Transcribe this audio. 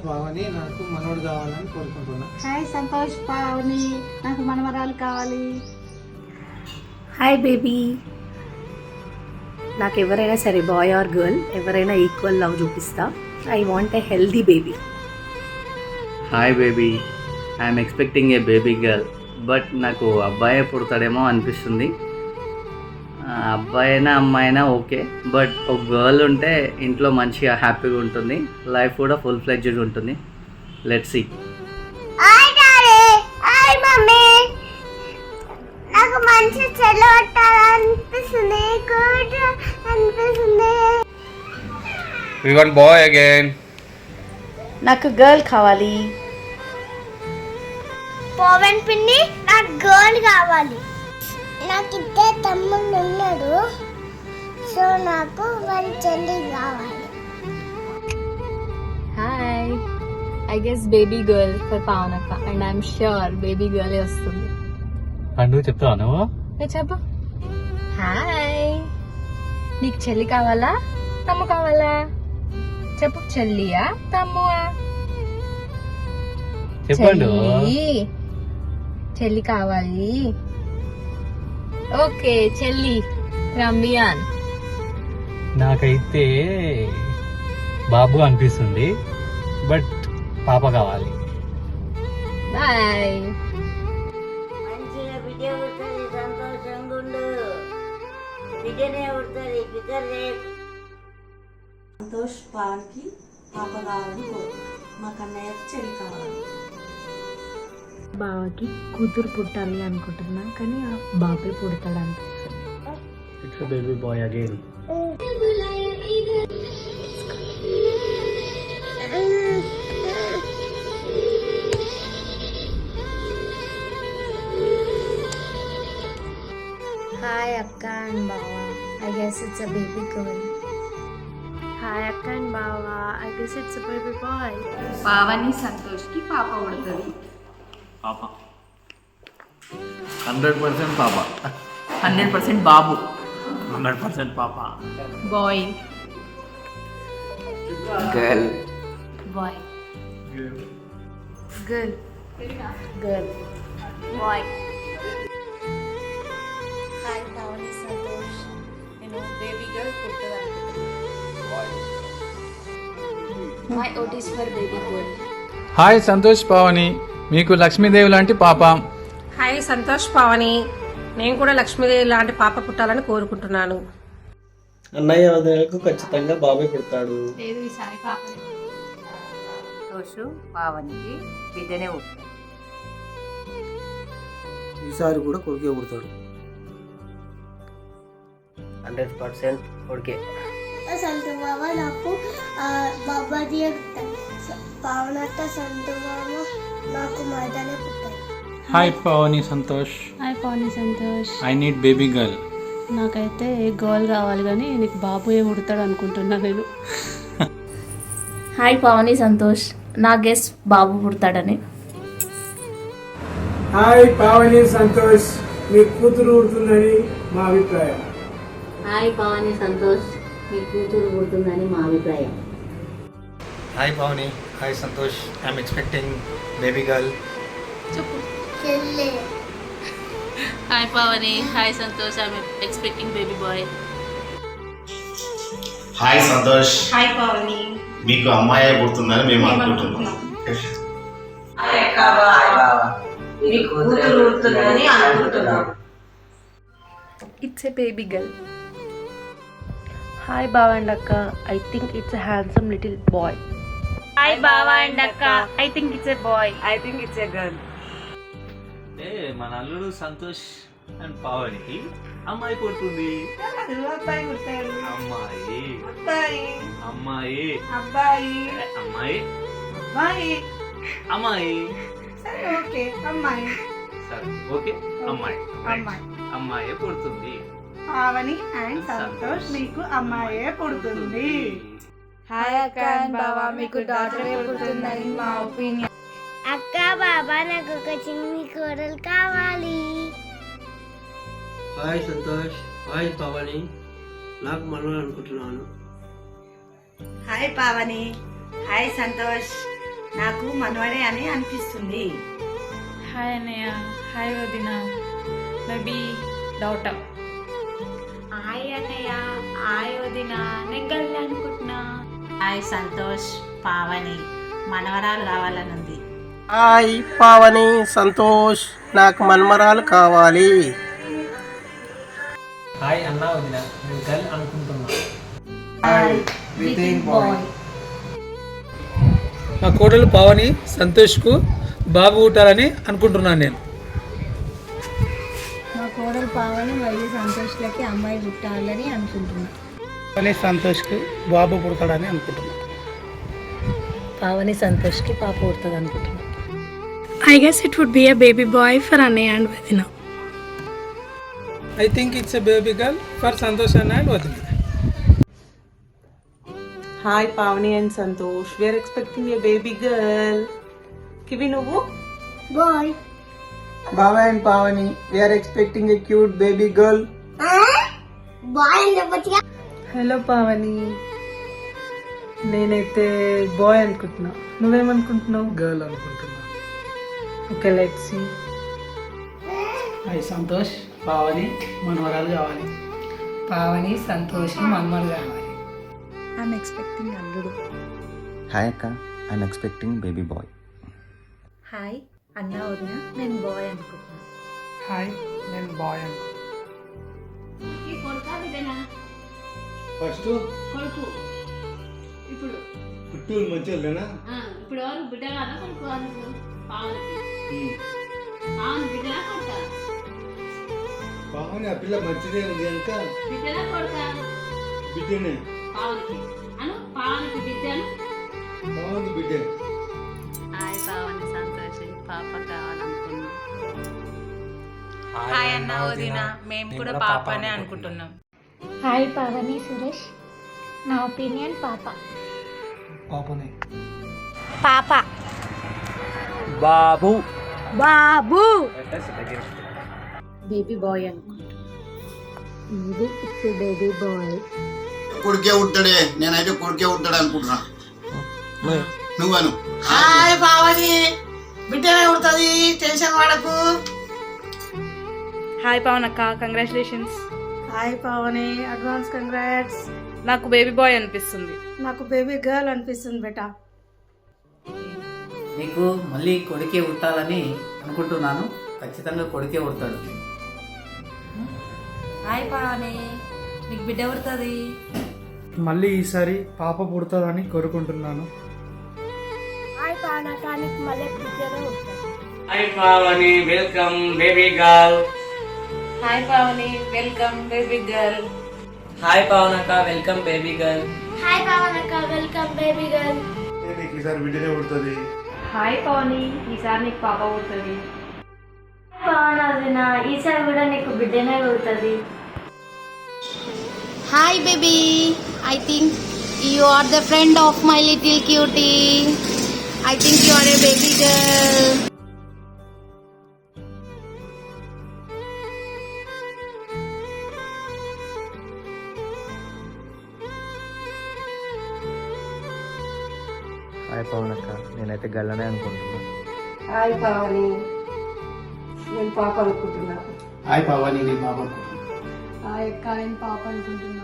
భావని నాకు మనోడు కావాలని కోరుకుంటున్నా. హాయ్ సంతోష్ పావని, నాకు మనవరాలు కావాలి. Hi baby. నాకు ఎవరైనా సరే బాయ్ ఆర్ గర్ల్ ఎవరైనా ఈక్వల్ లవ్ చూపిస్తా. I want a healthy baby. Hi baby, I'm expecting a baby girl, but నాకు అబ్బాయే పుడతాడేమో అనిపిస్తుంది. అబ్బాయి అయినా అమ్మాయి అయినా ఓకే, బట్ ఒక గర్ల్ ఉంటే ఇంట్లో మంచిగా హ్యాపీగా ఉంటుంది, లైఫ్ కూడా ఫుల్ ఫ్లెడ్జ్డ్ ఉంటుంది. Let's see. నాకు మంచి చెల్లవట్టాలనిపిస్తుంది, అనిపిస్తుంది. We want boy again. నాకు గర్ల్ కావాలి. పవన్ పిన్ని, నాకు గర్ల్ కావాలి. నాకు ఇద్దరు తమ్ముళ్ళు ఉన్నారు, సో నాకు వాళ్ళ చెల్లి కావాలి. Hi, I guess baby girl for పావనక్క and I'm sure baby girl వస్తుంది. పండుగ చెప్తావా నువ్వు? చెప్పు. హాయ్, నీకు చెల్లి కావాలా తమ్ము కావాలా? చెప్పు. చెల్లియా తమ్మువా? చెప్పండి. చెల్లి కావాలి. ఓకే, చెల్లి రమ్యాన్. నాకైతే బాబు అనిపిస్తుంది, బట్ పాప కావాలి. బాయ్. మంచిగా బిడ్డ పుడుతుంది, సంతోషంగా ఉండు. బిడ్డనే పుడుతుంది, ఫికర్ రేపు. సంతోష్ పావన్కి పాప కావాలని కోరుకుంటున్నాను. మా కన్నయ్యకి చెల్లి కావాలి. బావకి కూతురు పుట్టాలి అనుకుంటున్నా, కానీ ఆ బాబే పుడతాడు అనిపిస్తుంది. It's baby boy again. Hi అక్క అండ్ బావా, I guess it's a baby girl. Hi అక్క అండ్ బావా, I guess it's a baby boy. Pavani సంతోష్కి పాప పుడుతుంది. పాప 100% పాప. 100% బాబు. 100% పాప. Boy. Girl. Boy. Girl. Girl. Boy. Hi Pavani Santosh, నేను బేబీ గర్ల్ పుట్టదు అనుకుంటున్నాను. My vote is for baby girl. Hi Santosh Pavani, మీకు లక్ష్మీదేవి లాంటి పాప. హాయ్ సంతోష్ పావని, నేను కూడా లక్ష్మీదేవి లాంటి పాప పుట్టాలని కోరుకుంటున్నాను. అన్నయ్య వదినలకు ఖచ్చితంగా బాబాయ్ పుడతాడు. లేదు, ఈసారి పాప. సంతోష్ పావనికి బిడ్డనే పుట్టాడు. ఈసారి కూడా కొడుకే పుడతాడు. 100% ఓకే. సంతు బాబా నాకు బాబాది పావనట్ట సంతు బాబా నాకు మదనే పుట్టాడు. Hi Pavani Santosh. Hi Pavani Santosh. I need baby girl. నాకైతే గర్ల్ కావాలి, కానీ నీకు బాబు ఏ పుడతాడు అనుకుంటున్నా నేను. హాయ్ పావని సంతోష్, నా గెస్ బాబు పుడతాడని. హాయ్ పావని సంతోష్, మీ కూతురు పుడుతుందని మా అభిప్రాయం. హాయ్ పవని సంతోష్, మీ కూతురు పుడుతుందని మా అభిప్రాయం. Hi Pavani, hi Santosh. I'm expecting baby girl. చెప్పు. చెల్లి. Hi Pavani, hi Santosh, I'm expecting baby boy. Hi Santosh, hi Pavani, మీకు అమ్మాయి పుడుతుందని మేము అనుకుంటున్నాం. It's a baby girl. Hi బావ అండ్ అక్క, I think it's a handsome little boy. Hi బావ అండ్ అక్క, I think it's a boy. I think it's a girl. మన అల్లుడు సంతోష్ అండ్ పావనికి అమ్మాయి పుడుతుంది. అబ్బాయి పుట్టాడు. అమ్మాయి. అబ్బాయి. అమ్మాయి. అబ్బాయి. అమ్మాయి. అబ్బాయి. అమ్మాయి. సరే ఓకే, అమ్మాయి. సరే ఓకే, అమ్మాయి. అమ్మాయి. అమ్మాయి పుడుతుంది. పావని అండ్ సంతోష్, మీకు అమ్మాయే పుడుతుంది. హాయ్ అక్క అండ్ బావా, మీకు డాటర్ పుడుతుందని మా ఒపీనియన్. అక్క బాబా, నాకు ఒక చిన్ని కోడలు కావాలి. హాయ్ సంతోష్, హాయ్ పావని, నాకు మనవడు అనుకుంటున్నాను. హాయ్ పావని, హాయ్ సంతోష్, నాకు మనవడే అని అనిపిస్తుంది. హాయ్ అన్నయ్య, హాయ్ వదిన, మేబీ డాటర్. హాయ్ అన్నయ్య, హాయ్ వదిన, నేను గల్లి అనుకుంటున్నా. హాయ్ సంతోష్, పావని మనవరాలు కావాలనుంది. హాయ్ పావని, సంతోష్, నాకు మన్మరాలు కావాలి. హాయ్ అన్నా వదిన, నేను గర్ల్ అనుకుంటున్నా. మా కోడలు పావని సంతోష్కు బాబు పుట్టాలని అనుకుంటున్నాను నేను. మా కోడలు పావని మరియు సంతోష్లకి అమ్మాయి పుట్టాలని అనుకుంటున్నా. పావని సంతోష్కు బాబు పుడతాడని అనుకుంటున్నాను. పావని సంతోష్కి పాప పుడుతుంది అనుకుంటున్నా. I guess it would be a baby boy for Annaya and Vadina. I think it's a baby girl for Santosh and Vadina. Hi Pavani and Santosh, we're expecting a baby girl. కివి నువ్వు? Boy. Baba and Pavani, we are expecting a cute baby girl. Boy అని చెప్పొచ్చుగా. Hello Pavani, నేనైతే bye అనుకుంటున్నా. నువ్వేమనుకుంటున్నావు? Girl అనుకుంటున్నా. Okay, let's see. Hi Santosh, Pavani మనవరాలు కావాలి. పావని సంతోష్ మన్మడు కావాలి. ఐఎమ్ ఎక్స్పెక్టింగ్ అల్లుడు. హాయ్ అక్క, I'm expecting baby boy. Hi అన్న వదిన, నేను బాయ్ అనుకుంటున్నాను. హాయ్, నేను బాయ్ అనుకుంటున్నా. ఫస్ట్ కొడుకు ఇప్పుడు పుట్టు మంచిగా ఇప్పుడు ఎవరు బిడ్డ కాదా కొడుకు అందుకు పావనికి బిడ్డలా కొడుక పావని ఆ పిల్ల మంచిదే ఉంది కనుక బిడ్డలా కొడుక బిడ్డనే. పావనికి అను పావనికి బిడ్డను పావని బిడ్డ. హాయ్ పావని సంతోషి పాప కావాలనుకున్నాం. హాయ్ అన్న వదిన, మేము కూడా పాపనే అనుకుంటున్నాం. హాయ్ పావని సురేష్, నా ఒపీనియన్ పాప. పాపనే. పాప. బాబు. బాబు. బేబీ బాయ్ అనుకుంటున్నాను. ఇది ఇట్స్ బేబీ బాయ్. కొడుకే ఉంటాడే, నేనైతే కొడుకే ఉంటాడు అనుకుంటున్నా. నువ్వను. హాయ్ పావని, బిడ్డనే ఉంటుంది, టెన్షన్ పడకు. హాయ్ పవన్ అక్క, congratulations. Hi Pavani, advance congrats. నాకు బేబీ బాయ్ అనిపిస్తుంది. నాకు బేబీ గర్ల్ అనిపిస్తుంది బేటా. నీకు మళ్ళీ కొడుకే పుట్టాలని అనుకుంటున్నాను. ఖచ్చితంగా కొడుకే పుడతాడు. హాయ్ పావని, నీకు బిడ్డ పుడుతుంది. మళ్ళీ ఈసారి పాప పుడతాదని కోరుకుంటున్నాను. హాయ్ పావనకానికి మళ్ళీ పిల్లనే ఉంటాయి. Hi Pavani, welcome baby girl. Hi Pavani, welcome baby girl. Hi పవనక్క, వెల్కమ్ బేబీ గర్ల్. హాయ్ పావనక, వెల్కమ్ బేబీ గర్ల్. నీకు ఈసారి బిడ్డనే పుడుతుంది. హాయ్ పవని, ఈసారి నీకు పాప పుడుతుంది. పావన, ఈసారి కూడా నీకు బిడ్డనే పుడుతుంది. Hi baby, I think you are the friend of my little cutie. I think you are a baby girl. Hi పవనక్క, నేనైతే గల్లనే అనుకుంటున్నా. హాయ్ పావని, నేను పాప అనుకుంటున్నా. హాయ్ పావని, నీ బాబు అనుకుంటున్నా. హాయ్ అక్క, నేను పాప అనుకుంటున్నా.